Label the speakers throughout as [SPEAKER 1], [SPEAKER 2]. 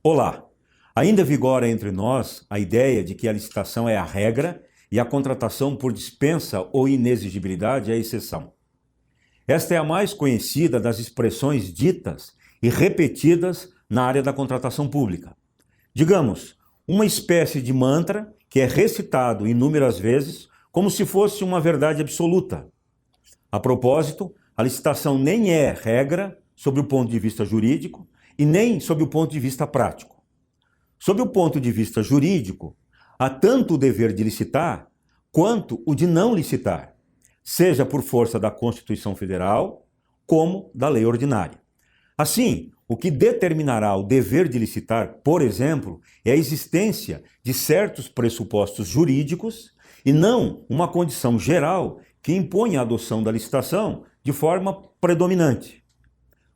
[SPEAKER 1] Olá! Ainda vigora entre nós a ideia de que a licitação é a regra e a contratação por dispensa ou inexigibilidade é a exceção. Esta é a mais conhecida das expressões ditas e repetidas na área da contratação pública. Digamos, uma espécie de mantra que é recitado inúmeras vezes como se fosse uma verdade absoluta. A propósito, a licitação nem é regra sob o ponto de vista jurídico e nem sob o ponto de vista prático. Sob o ponto de vista jurídico, há tanto o dever de licitar quanto o de não licitar, seja por força da Constituição Federal como da lei ordinária. Assim, o que determinará o dever de licitar, por exemplo, é a existência de certos pressupostos jurídicos e não uma condição geral que impõe a adoção da licitação de forma predominante.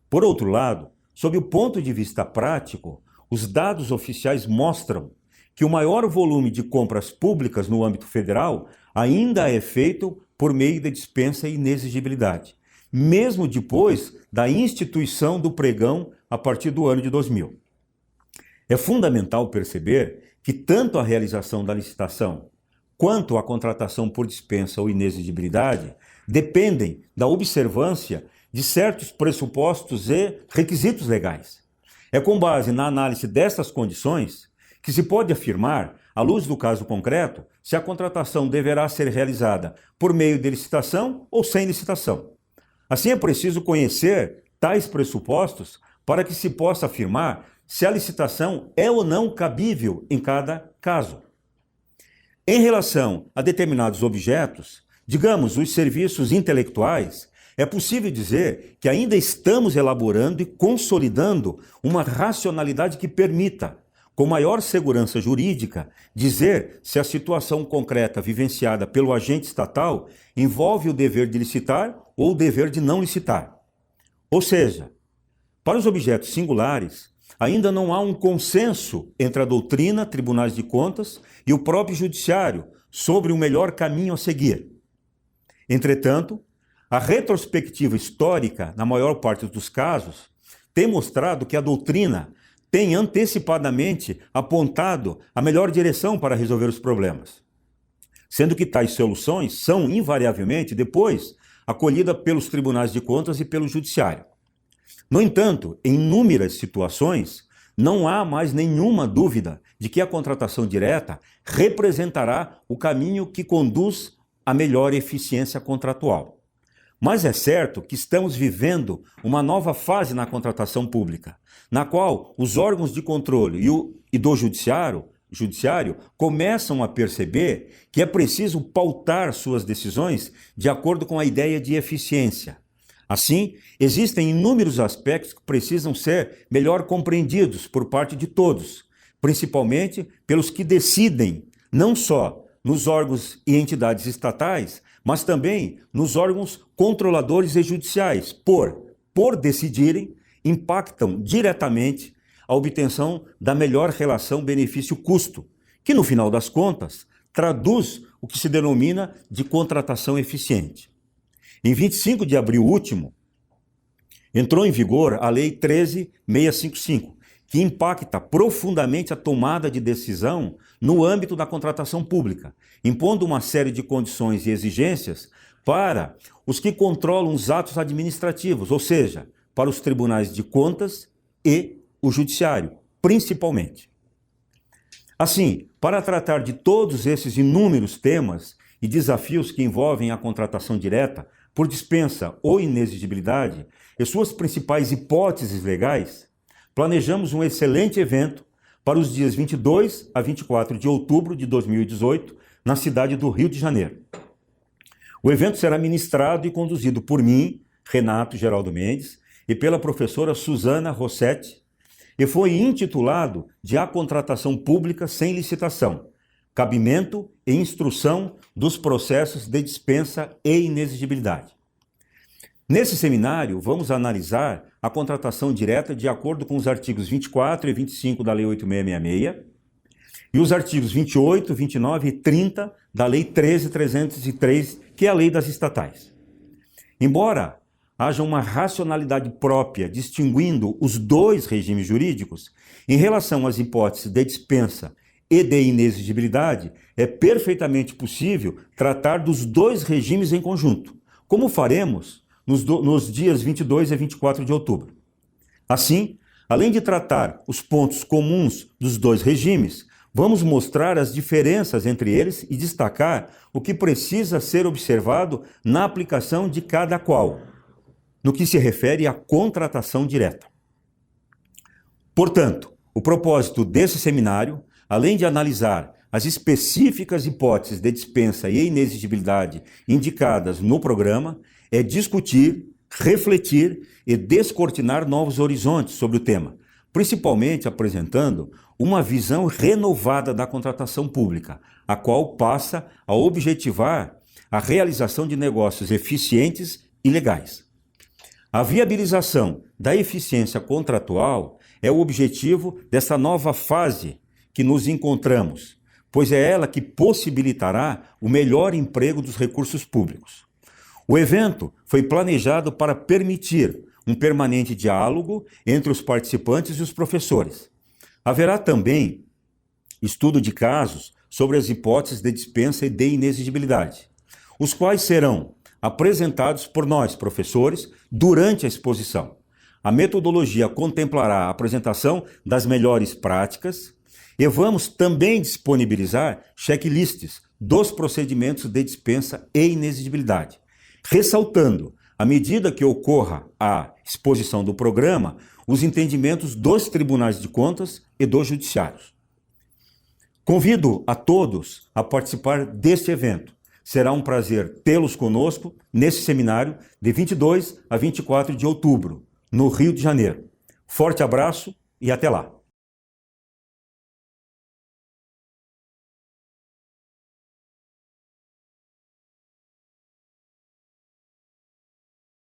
[SPEAKER 1] Por outro lado, sob o ponto de vista prático, os dados oficiais mostram que o maior volume de compras públicas no âmbito federal ainda é feito por meio da dispensa e inexigibilidade, mesmo depois da instituição do pregão a partir do ano de 2000. É fundamental perceber que tanto a realização da licitação quanto a contratação por dispensa ou inexigibilidade dependem da observância de certos pressupostos e requisitos legais. É com base na análise destas condições que se pode afirmar, à luz do caso concreto, se a contratação deverá ser realizada por meio de licitação ou sem licitação. Assim, é preciso conhecer tais pressupostos para que se possa afirmar se a licitação é ou não cabível em cada caso. Em relação a determinados objetos, digamos os serviços intelectuais, é possível dizer que ainda estamos elaborando e consolidando uma racionalidade que permita, com maior segurança jurídica, dizer se a situação concreta vivenciada pelo agente estatal envolve o dever de licitar ou o dever de não licitar. Ou seja, para os objetos singulares, ainda não há um consenso entre a doutrina, tribunais de contas e o próprio judiciário sobre o melhor caminho a seguir. Entretanto, a retrospectiva histórica, na maior parte dos casos, tem mostrado que a doutrina tem antecipadamente apontado a melhor direção para resolver os problemas, sendo que tais soluções são, invariavelmente, depois, acolhidas pelos tribunais de contas e pelo judiciário. No entanto, em inúmeras situações, não há mais nenhuma dúvida de que a contratação direta representará o caminho que conduz à melhor eficiência contratual. Mas é certo que estamos vivendo uma nova fase na contratação pública, na qual os órgãos de controle e do judiciário começam a perceber que é preciso pautar suas decisões de acordo com a ideia de eficiência. Assim, existem inúmeros aspectos que precisam ser melhor compreendidos por parte de todos, principalmente pelos que decidem, não só nos órgãos e entidades estatais, mas também nos órgãos controladores e judiciais, por decidirem, impactam diretamente a obtenção da melhor relação benefício-custo, que no final das contas traduz o que se denomina de contratação eficiente. Em 25 de abril último, entrou em vigor a Lei 13.655, que impacta profundamente a tomada de decisão no âmbito da contratação pública, impondo uma série de condições e exigências para os que controlam os atos administrativos, ou seja, para os tribunais de contas e o judiciário, principalmente. Assim, para tratar de todos esses inúmeros temas e desafios que envolvem a contratação direta, por dispensa ou inexigibilidade, e suas principais hipóteses legais, planejamos um excelente evento para os dias 22 a 24 de outubro de 2018, na cidade do Rio de Janeiro. O evento será ministrado e conduzido por mim, Renato Geraldo Mendes, e pela professora Suzana Rossetti, e foi intitulado de A Contratação Pública Sem Licitação, Cabimento e Instrução dos Processos de Dispensa e Inexigibilidade. Nesse seminário, vamos analisar a contratação direta de acordo com os artigos 24 e 25 da Lei 8.666 e os artigos 28, 29 e 30 da Lei 13.303, que é a lei das estatais. Embora haja uma racionalidade própria, distinguindo os dois regimes jurídicos, em relação às hipóteses de dispensa e de inexigibilidade, é perfeitamente possível tratar dos dois regimes em conjunto, como faremos nos dias 22 e 24 de outubro. Assim, além de tratar os pontos comuns dos dois regimes, vamos mostrar as diferenças entre eles e destacar o que precisa ser observado na aplicação de cada qual, no que se refere à contratação direta. Portanto, o propósito desse seminário, além de analisar as específicas hipóteses de dispensa e inexigibilidade indicadas no programa, é discutir, refletir e descortinar novos horizontes sobre o tema, principalmente apresentando uma visão renovada da contratação pública, a qual passa a objetivar a realização de negócios eficientes e legais. A viabilização da eficiência contratual é o objetivo dessa nova fase que nos encontramos, pois é ela que possibilitará o melhor emprego dos recursos públicos. O evento foi planejado para permitir um permanente diálogo entre os participantes e os professores. Haverá também estudo de casos sobre as hipóteses de dispensa e de inexigibilidade, os quais serão apresentados por nós, professores, durante a exposição. A metodologia contemplará a apresentação das melhores práticas e vamos também disponibilizar checklists dos procedimentos de dispensa e inexigibilidade, ressaltando, à medida que ocorra a exposição do programa, os entendimentos dos tribunais de contas e dos judiciários. Convido a todos a participar deste evento. Será um prazer tê-los conosco nesse seminário de 22 a 24 de outubro, no Rio de Janeiro. Forte abraço e até lá!